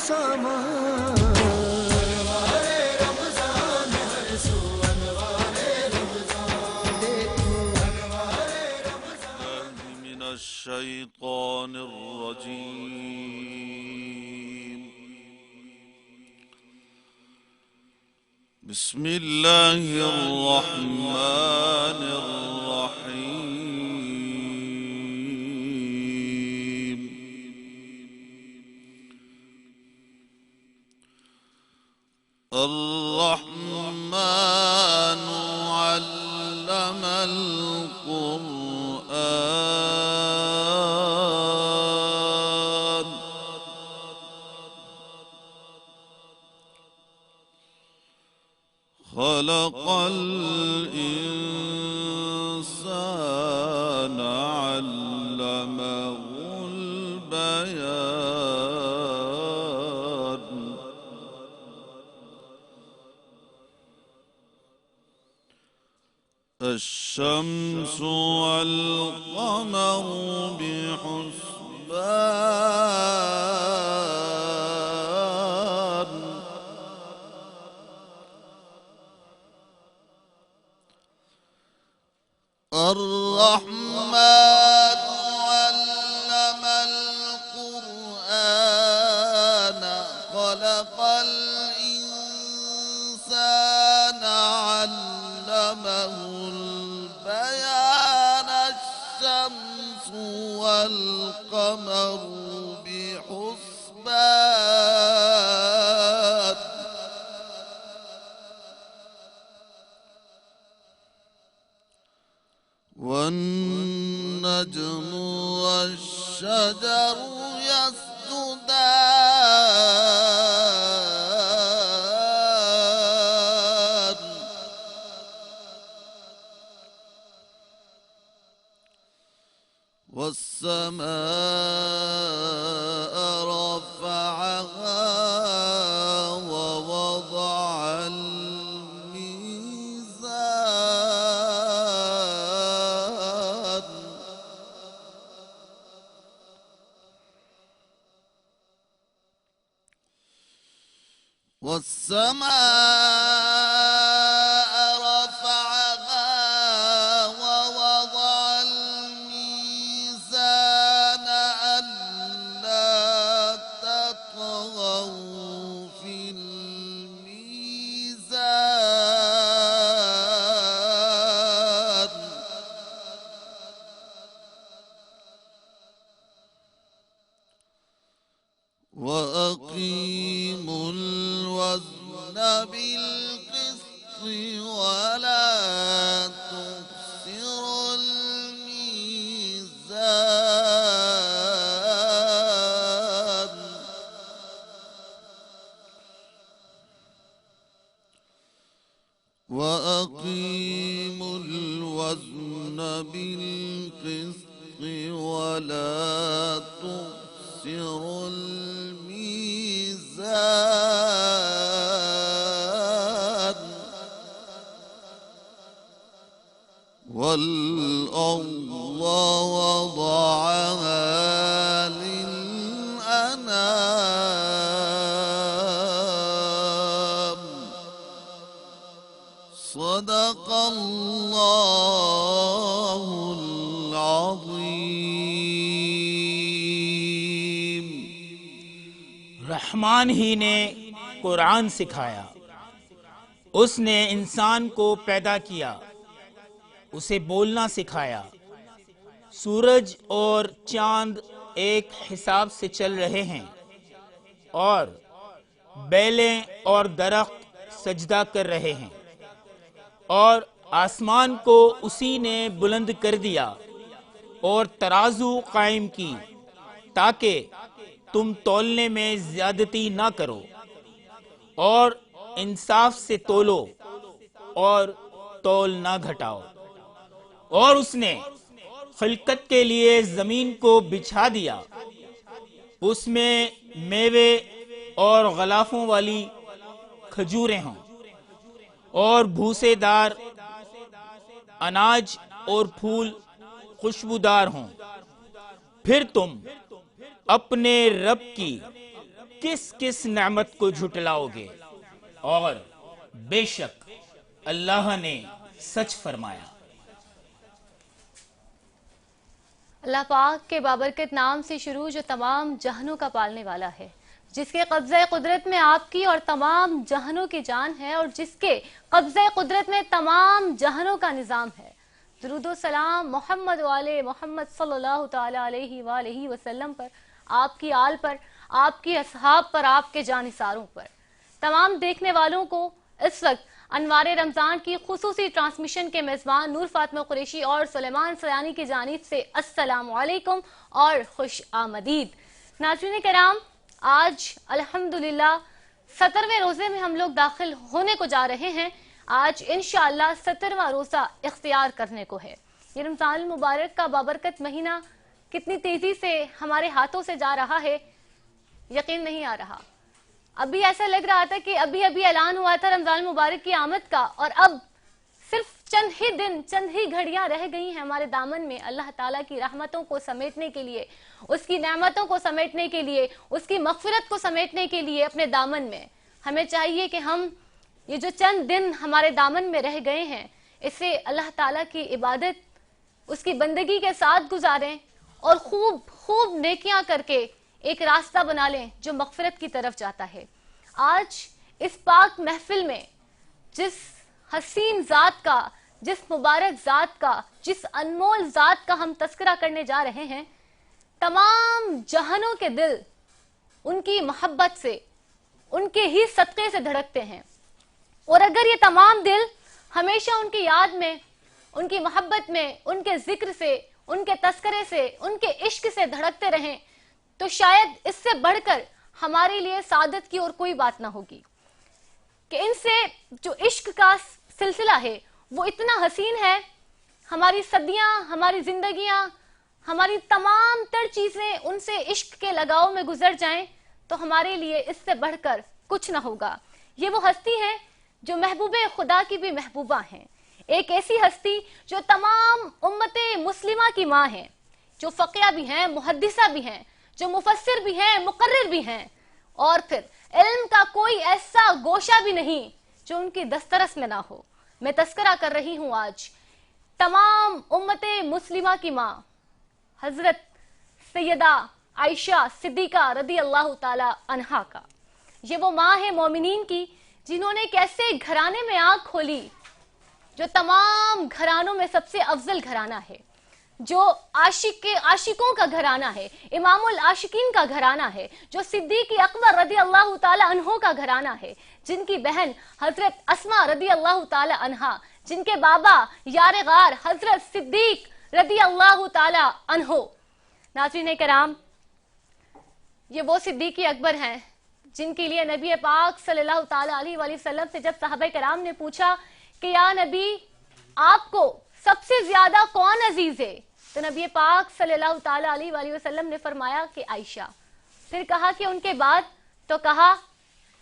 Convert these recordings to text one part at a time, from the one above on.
سامان الشيطان الرجيم. بسم الله الرحمن الرحيم. الرحمن علم القرآن خلق الإنسان علمه البيان. الشمس والقمر بحسبان. الرحمن علم القرآن خلق الإنسان علمه البيان. الشمس والقمر بحسبان. والنجم والشجر يسجدان. والسماء رفعها ووضع الميزان. والسماء رفعها ووضع الميزان ألا تطغوا في الميزان. وأقيموا الوزن بالقسط ولا تخسروا الميزان. وأقيموا الوزن بالقسط ولا تخسروا الميزان. والأرض وضعها للأنام. صدق الله العظيم. رحمان ہی نے قرآن سکھایا. اس نے انسان کو پیدا کیا، اسے بولنا سکھایا. سورج اور چاند ایک حساب سے چل رہے ہیں اور بیلیں اور درخت سجدہ کر رہے ہیں، اور آسمان کو اسی نے بلند کر دیا اور ترازو قائم کی تاکہ تم تولنے میں زیادتی نہ کرو اور انصاف سے تولو اور تول نہ گھٹاؤ. اور اس نے خلقت کے لیے زمین کو بچھا دیا، اس میں میوے اور غلافوں والی کھجوریں ہوں اور بھوسے دار اناج اور پھول خوشبودار ہوں. پھر تم اپنے رب کی کس کس نعمت کو جھٹلاؤ گے؟ اور بے شک اللہ نے سچ فرمایا۔ اللہ پاک کے بابرکت نام سے شروع جو تمام جہانوں کا پالنے والا ہے، جس کے قبضہ قدرت میں آپ کی اور تمام جہانوں کی جان ہے، اور جس کے قبضہ قدرت میں تمام جہانوں کا نظام ہے۔ درود و سلام محمد والے محمد صلی اللہ تعالی علیہ وآلہ وسلم پر، آپ کی آل پر، آپ کی اصحاب پر، آپ کے جانثاروں پر۔ تمام دیکھنے والوں کو اس وقت انوار رمضان کی خصوصی ٹرانسمیشن کے میزبان نور فاطمہ قریشی اور سلیمان سیانی کی جانب سے السلام علیکم اور خوش آمدید۔ ناظرین کرام، آج الحمدللہ 70ویں روزے میں ہم لوگ داخل ہونے کو جا رہے ہیں۔ آج انشاءاللہ 70واں روزہ اختیار کرنے کو ہے۔ یہ رمضان المبارک کا بابرکت مہینہ کتنی تیزی سے ہمارے ہاتھوں سے جا رہا ہے، یقین نہیں آ رہا۔ ابھی ایسا لگ رہا تھا کہ ابھی اعلان ہوا تھا رمضان المبارک کی آمد کا، اور اب صرف چند ہی دن، چند ہی گھڑیاں رہ گئی ہیں ہمارے دامن میں اللہ تعالیٰ کی رحمتوں کو سمیٹنے کے لیے، اس کی نعمتوں کو سمیٹنے کے لیے، اس کی مغفرت کو سمیٹنے کے لیے اپنے دامن میں۔ ہمیں چاہیے کہ ہم یہ جو چند دن ہمارے دامن میں رہ گئے ہیں، اسے اللہ تعالیٰ کی عبادت، اس کی بندگی کے ساتھ گزاریں، اور خوب خوب نیکیاں کر کے ایک راستہ بنا لیں جو مغفرت کی طرف جاتا ہے۔ آج اس پاک محفل میں جس حسین ذات کا، جس مبارک ذات کا، جس انمول ذات کا ہم تذکرہ کرنے جا رہے ہیں، تمام جہانوں کے دل ان کی محبت سے، ان کے ہی صدقے سے دھڑکتے ہیں، اور اگر یہ تمام دل ہمیشہ ان کی یاد میں، ان کی محبت میں، ان کے ذکر سے، ان کے تذکرے سے، ان کے عشق سے دھڑکتے رہیں، تو شاید اس سے بڑھ کر ہمارے لیے سعادت کی اور کوئی بات نہ ہوگی کہ ان سے جو عشق کا سلسلہ ہے وہ اتنا حسین ہے۔ ہماری صدیاں، ہماری زندگیاں، ہماری تمام تر چیزیں ان سے عشق کے لگاؤ میں گزر جائیں تو ہمارے لیے اس سے بڑھ کر کچھ نہ ہوگا۔ یہ وہ ہستی ہیں جو محبوب خدا کی بھی محبوبہ ہیں، ایک ایسی ہستی جو تمام امت مسلمہ کی ماں ہے، جو فقیہ بھی ہیں، محدثہ بھی ہیں، جو مفسر بھی ہیں، مقرر بھی ہیں، اور پھر علم کا کوئی ایسا گوشہ بھی نہیں جو ان کی دسترس میں نہ ہو۔ میں تذکرہ کر رہی ہوں آج تمام امت مسلمہ کی ماں حضرت سیدہ عائشہ صدیقہ رضی اللہ تعالی عنہا کا۔ یہ وہ ماں ہے مومنین کی جنہوں نے ایک ایسے گھرانے میں آنکھ کھولی جو تمام گھرانوں میں سب سے افضل گھرانہ ہے، جو عاشقوں کا گھرانہ ہے، امام العاشقین کا گھرانہ ہے، جو صدیق اکبر رضی اللہ تعالی عنہ کا گھرانہ ہے، جن کی بہن حضرت اسماء رضی اللہ تعالی عنہا، جن کے بابا یار غار حضرت صدیق رضی اللہ تعالی عنہ۔ ناظرین کرام، یہ وہ صدیق اکبر ہیں جن کے لیے نبی پاک صلی اللہ تعالی علیہ وآلہ وسلم سے جب صحابہ کرام نے پوچھا کہ یا نبی آپ کو سب سے زیادہ کون عزیز ہے، تو نبی پاک صلی اللہ تعالی علیہ وآلہ وسلم نے فرمایا کہ عائشہ۔ پھر کہا کہ ان کے بعد، تو کہا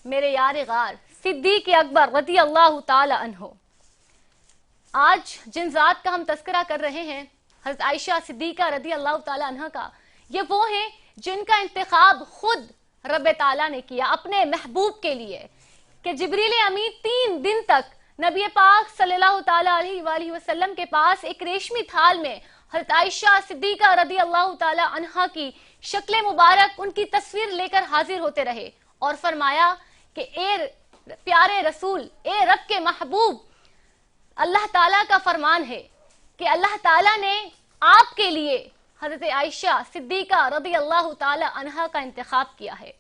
میرے یار غار صدیق اکبر رضی اللہ تعالی عنہ۔ آج جن ذات کا ہم تذکرہ کر رہے ہیں، حضرت عائشہ صدیقہ رضی اللہ تعالی عنہ کا، یہ وہ ہیں جن کا انتخاب خود رب تعالیٰ نے کیا اپنے محبوب کے لیے، کہ جبریل امین 3 دن تک نبی پاک صلی اللہ تعالی علیہ وآلہ وسلم کے پاس ایک ریشمی تھال میں حضرت عائشہ صدیقہ رضی اللہ تعالی عنہا کی شکل مبارک، ان کی تصویر لے کر حاضر ہوتے رہے، اور فرمایا کہ اے پیارے رسول، اے رب کے محبوب، اللہ تعالیٰ کا فرمان ہے کہ اللہ تعالیٰ نے آپ کے لیے حضرت عائشہ صدیقہ رضی اللہ تعالی عنہا کا انتخاب کیا ہے۔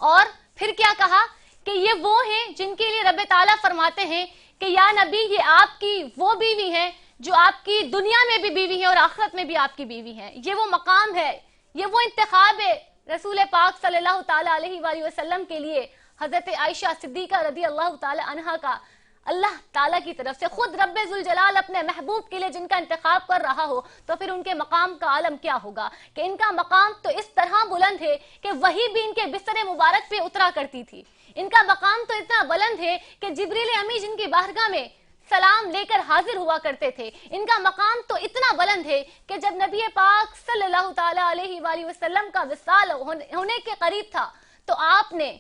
اور پھر کیا کہا کہ یہ وہ ہیں جن کے لیے رب تعالیٰ فرماتے ہیں کہ یا نبی یہ آپ کی وہ بیوی ہیں جو آپ کی دنیا میں بھی بیوی ہیں اور آخرت میں بھی آپ کی بیوی ہیں۔ یہ وہ مقام ہے، یہ وہ انتخاب ہے رسول پاک صلی اللہ تعالی علیہ وآلہ وسلم کے لیے حضرت عائشہ صدیقہ رضی اللہ تعالی عنہا کا، اللہ تعالیٰ کی طرف سے خود رب ذوالجلال اپنے محبوب کے لیے جن کا انتخاب کر رہا ہو، تو پھر ان کے مقام کا عالم کیا ہوگا کہ ان کا مقام تو اس طرح بلند ہے کہ وہی بھی ان کے بستر مبارک پہ اترا کرتی تھی۔ ان کا مقام تو اتنا بلند ہے کہ جبریل امی جن کی بارگاہ میں سلام لے کر حاضر ہوا کرتے تھے، ان کا مقام تو اتنا بلند ہے کہ جب نبی پاک صلی اللہ تعالی علیہ وآلہ وسلم کا وصال ہونے کے قریب تھا تو آپ نے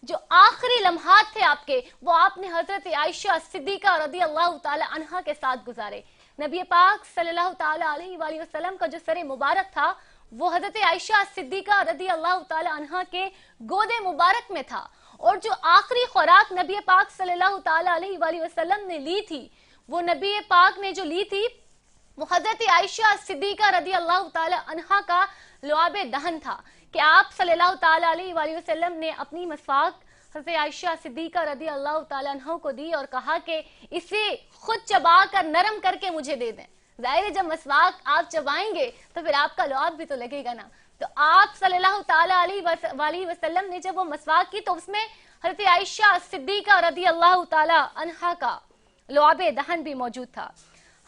جو آخری لمحات تھے آپ کے، وہ آپ نے حضرت عائشہ صدیقہ رضی اللہ تعالی عنہا کے ساتھ گزارے. نبی پاک صلی اللہ تعالی علیہ وآلہ وسلم کا جو سر مبارک تھا وہ حضرت عائشہ صدیقہ رضی اللہ تعالی عنہا کے گود مبارک میں تھا، اور جو آخری خوراک نبی پاک صلی اللہ تعالی علیہ وآلہ وسلم نے لی تھی، وہ نبی پاک نے جو لی تھی وہ حضرت عائشہ صدیقہ رضی اللہ تعالی عنہا کا لعاب دہن تھا، کہ آپ صلی اللہ تعالی علیہ وآلہ وسلم نے اپنی مسواک حضرت عائشہ صدیقہ رضی اللہ تعالی عنہ کو دی اور کہا کہ اسے خود چبا کر نرم کر کے مجھے دے دیں. ظاہر ہے جب مسواک آپ چبائیں گے تو پھر آپ کا لعاب بھی تو لگے گا نا. تو آپ صلی اللہ تعالی علیہ وسلم نے جب وہ مسواک کی تو اس میں حضرت عائشہ صدیقہ رضی اللہ تعالی عنہا کا لعاب دہن بھی موجود تھا.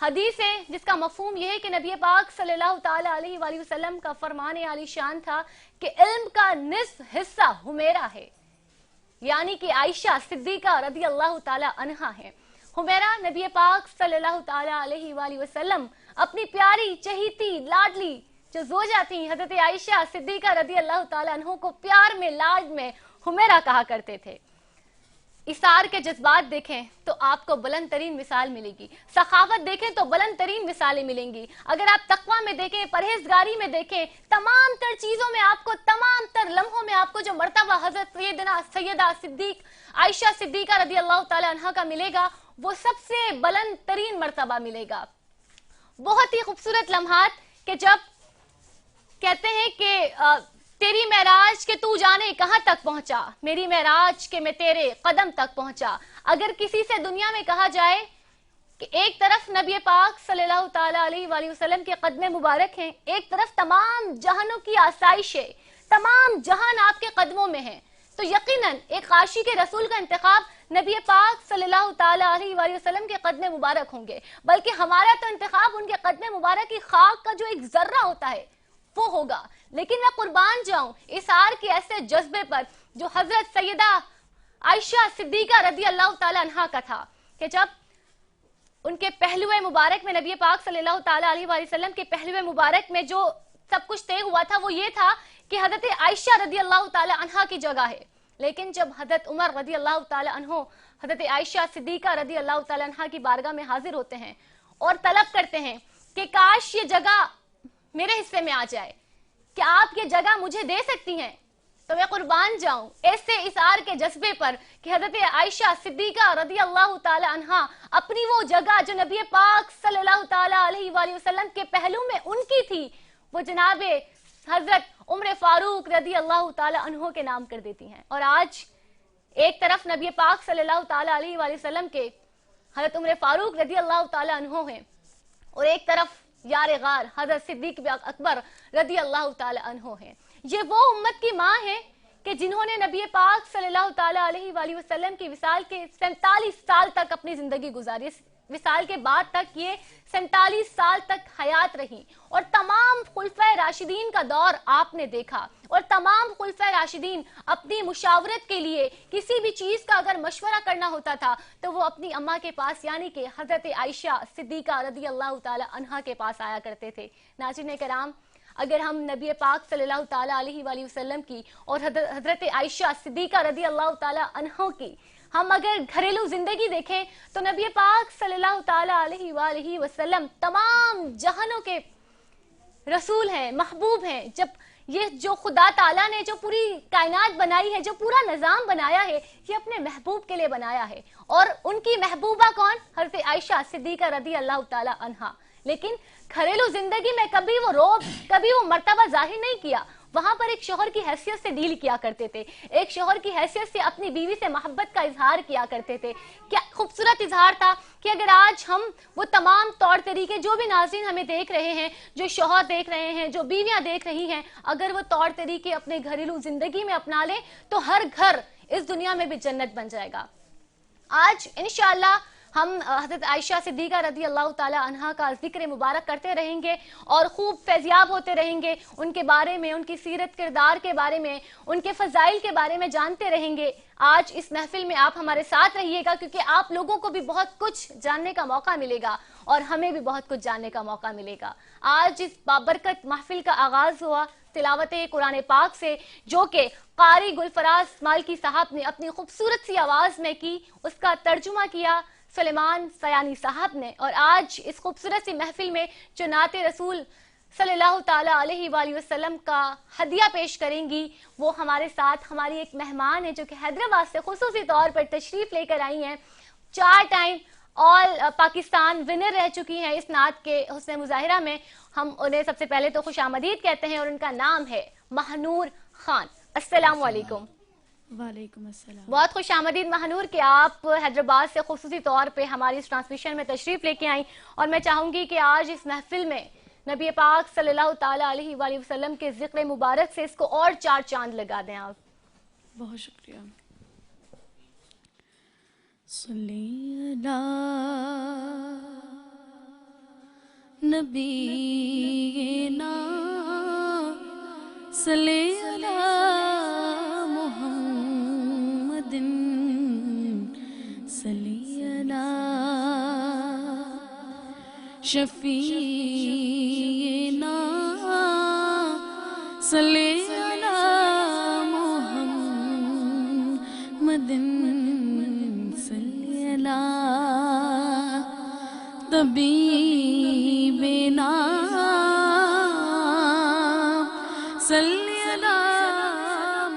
حدیث ہے جس کا مفہوم یہ ہے کہ نبی پاک صلی اللہ تعالی علیہ وآلہ وسلم کا فرمان عالی شان تھا کہ علم کا نصف حصہ حمیرہ ہے، یعنی کہ عائشہ صدیقہ رضی اللہ تعالی عنہا ہے. حمیرہ نبی پاک صلی اللہ تعالی علیہ وآلہ وسلم اپنی پیاری چہیتی لاڈلی جو زوجہ تھی حضرت عائشہ صدیقہ رضی اللہ تعالی عنہ کو پیار میں لاڈ میں حمیرہ کہا کرتے تھے. اثار کے جذبات دیکھیں تو آپ کو بلند ترین مثال ملے گی، سخاوت دیکھیں تو بلند ترین مثالیں ملیں گی. اگر آپ تقوی میں دیکھیں، پرہیزگاری میں دیکھیں، تمام تر چیزوں میں آپ کو، تمام تر لمحوں میں آپ کو جو مرتبہ حضرت سیدہ صدیق عائشہ صدیقہ رضی اللہ تعالی عنہ کا ملے گا وہ سب سے بلند ترین مرتبہ ملے گا. بہت ہی خوبصورت لمحات کہ جب کہتے ہیں کہ تیری معراج کے تو جانے کہاں تک پہنچا، میری معراج کے میں تیرے قدم تک پہنچا. اگر کسی سے دنیا میں کہا جائے کہ ایک طرف نبی پاک صلی اللہ تعالی علیہ وآلہ وسلم کے قدم مبارک ہیں، ایک طرف تمام جہانوں کی آسائش ہے، تمام جہان آپ کے قدموں میں ہیں، تو یقیناً ایک عاشق رسول کا انتخاب نبی پاک صلی اللہ تعالی علیہ وآلہ وسلم کے قدم مبارک ہوں گے. بلکہ ہمارا تو انتخاب ان کے قدم مبارک کی خاک کا جو ایک ذرہ ہوتا ہے وہ ہوگا. لیکن میں قربان جاؤں اثار کے ایسے جذبے پر جو حضرت سیدہ عائشہ صدیقہ رضی اللہ تعالی عنہا کا تھا، کہ جب ان کے پہلوے مبارک میں نبی پاک صلی اللہ تعالی علیہ وآلہ وسلم کے پہلوے مبارک میں جو سب کچھ طے ہوا تھا وہ یہ تھا کہ حضرت عائشہ رضی اللہ تعالی عنہا کی جگہ ہے. لیکن جب حضرت عمر رضی اللہ تعالی عنہ حضرت عائشہ صدیقہ رضی اللہ تعالی عنہا کی بارگاہ میں حاضر ہوتے ہیں اور طلب کرتے ہیں کہ کاش یہ جگہ میرے حصے میں آ جائے، کہ آپ یہ جگہ مجھے دے سکتی ہیں، تو میں قربان جاؤں ایسے اثار کے جذبے پر کہ حضرت عائشہ صدیقہ رضی اللہ تعالی عنہا اپنی وہ جگہ جو نبی پاک صلی اللہ تعالی علیہ وآلہ وسلم کے پہلو میں ان کی تھی وہ جناب حضرت عمر فاروق رضی اللہ تعالی عنہ کے نام کر دیتی ہیں. اور آج ایک طرف نبی پاک صلی اللہ تعالی علیہ وآلہ وسلم کے حضرت عمر فاروق رضی اللہ تعالی عنہ ہیں، اور ایک طرف یار غار حضرت صدیق اکبر رضی اللہ تعالی عنہ ہیں. یہ وہ امت کی ماں ہے کہ جنہوں نے نبی پاک صلی اللہ تعالی علیہ وآلہ وسلم کی وصال کے 47 سال تک اپنی زندگی گزاری. وصال کے بعد تک یہ 47 سال تک حیات رہی، اور تمام خلفائے راشدین کا دور آپ نے دیکھا، اور تمام خلفائے راشدین اپنی مشاورت کے لیے کسی بھی چیز کا اگر مشورہ کرنا ہوتا تھا تو وہ اپنی اماں کے پاس یعنی کہ حضرت عائشہ صدیقہ رضی اللہ تعالی عنہا کے پاس آیا کرتے تھے. ناظرین کرام، اگر ہم نبی پاک صلی اللہ تعالی علیہ وآلہ وسلم کی اور حضرت عائشہ صدیقہ رضی اللہ تعالی عنہ کی ہم اگر گھریلو زندگی دیکھیں تو نبی پاک صلی اللہ تعالی علیہ وآلہ وسلم تمام جہانوں کے رسول ہیں، محبوب ہیں. جب یہ جو خدا تعالیٰ نے جو پوری کائنات بنائی ہے، جو پورا نظام بنایا ہے، یہ اپنے محبوب کے لیے بنایا ہے، اور ان کی محبوبہ کون؟ حضرت عائشہ صدیقہ رضی اللہ تعالی عنہا. لیکن گھریلو زندگی میں کبھی وہ روب، کبھی وہ مرتبہ ظاہر نہیں کیا. وہاں پر ایک شوہر کی حیثیت سے ڈیل کیا کرتے تھے، ایک شوہر کی حیثیت سے اپنی بیوی سے محبت کا اظہار کیا کرتے تھے. کیا خوبصورت اظہار تھا کہ اگر آج ہم وہ تمام طور طریقے جو بھی ناظرین ہمیں دیکھ رہے ہیں، جو شوہر دیکھ رہے ہیں، جو بیویاں دیکھ رہی ہیں، اگر وہ طور طریقے اپنے گھریلو زندگی میں اپنا لیں تو ہر گھر اس دنیا میں بھی جنت بن جائے گا. آج انشاءاللہ ہم حضرت عائشہ صدیقہ رضی اللہ تعالی عنہا کا ذکر مبارک کرتے رہیں گے اور خوب فیضیاب ہوتے رہیں گے، ان کے بارے میں، ان کی سیرت کردار کے بارے میں، ان کے فضائل کے بارے میں جانتے رہیں گے. آج اس محفل میں آپ ہمارے ساتھ رہیے گا، کیونکہ آپ لوگوں کو بھی بہت کچھ جاننے کا موقع ملے گا اور ہمیں بھی بہت کچھ جاننے کا موقع ملے گا. آج اس بابرکت محفل کا آغاز ہوا تلاوت قرآن پاک سے جو کہ قاری گلفراز مالکی صاحب نے اپنی خوبصورت سی آواز میں کی، اس کا ترجمہ کیا سلیمان سیانی صاحب نے، اور آج اس خوبصورت سی محفل میں جو نعت رسول صلی اللہ تعالیٰ علیہ وآلہ وسلم کا ہدیہ پیش کریں گی وہ ہمارے ساتھ ہماری ایک مہمان ہے جو کہ حیدرآباد سے خصوصی طور پر تشریف لے کر آئی ہیں، 4 ٹائم آل پاکستان ونر رہ چکی ہیں اس نعت کے حسن مظاہرہ میں۔ ہم انہیں سب سے پہلے تو خوش آمدید کہتے ہیں اور ان کا نام ہے ماہنور خان۔ السلام علیکم۔ وعلیکم السلام۔ بہت خوش آمدید ماہنور کہ آپ حیدرآباد سے خصوصی طور پہ ہماری اس ٹرانسمیشن میں تشریف لے کے آئیں، اور میں چاہوں گی کہ آج اس محفل میں نبی پاک صلی اللہ تعالیٰ علیہ وآلہ وسلم کے ذکر مبارک سے اس کو اور 4 چاند لگا دیں آپ۔ بہت شکریہ۔ صلی علی نبینا صلی علی محمد صلی علی شفیعنا صلی علی محمد صلی علی طبیبنا صلی علی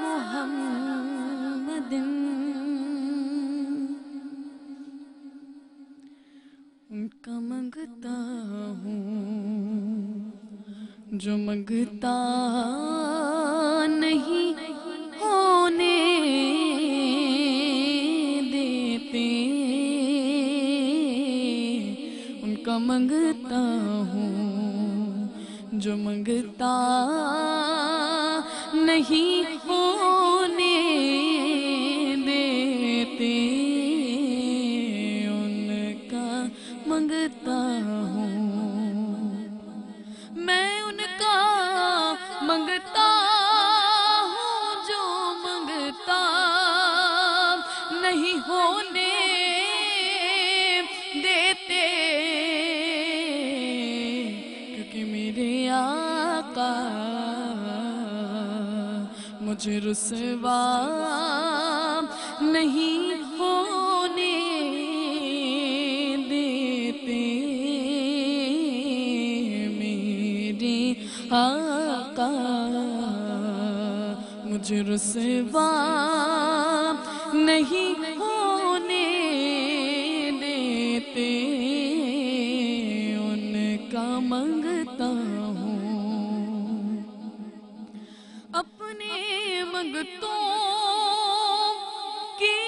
محمد۔ ان کا منگتا ہوں جو منگتا نہیں ہونے دیتے، ان کا منگتا ہوں جو منگتا نہیں ہونے دیتے، ان کا منگتا ہوں میں، ان کا منگتا ہوں جو منگتا نہیں ہونے دیتے، کیونکہ میرے آقا مجھے رسوا نہیں ہونے دیتے، میرے آقا مجھے رسوا نہیں ہونے دیتے، ان کا منگتا ہوں اپنے منگتوں کی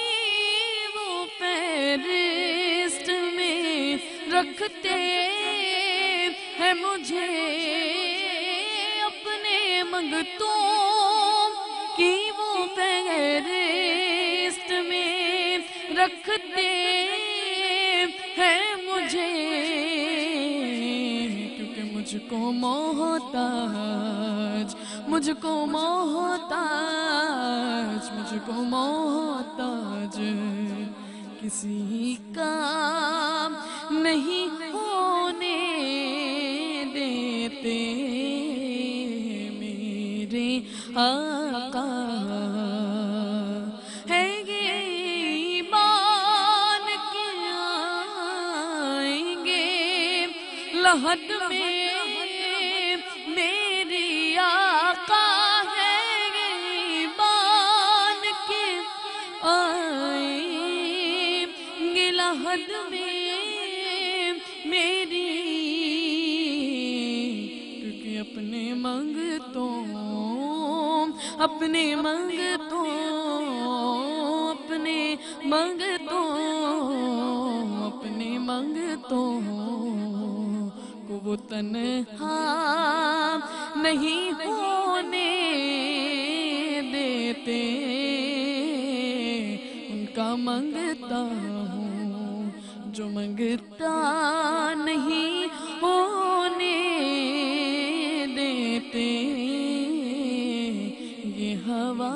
وہ فہرست میں رکھتے ہیں مجھے، اپنے منگتوں کی وہ فہرست میں رکھتے ہیں مجھے، کیونکہ مجھ کو محتاج، مجھ کو محتاج، مجھ کو محتاج کسی کا نہیں ہونے دیتے، میرے آقا ہے یہ ایمان کے آئیں گے لحد میں، میری آقا ہے یہ ایمان کے آئیں گے لحد میں میری، کیونکہ اپنے منگتوں اپنے منگتوں اپنے منگتوں اپنے منگتوں کو وہ تنہا نہیں ہونے دیتے، ان کا منگتا ہوں جو منگتا نہیں ہونے دیتے، یہ ہوا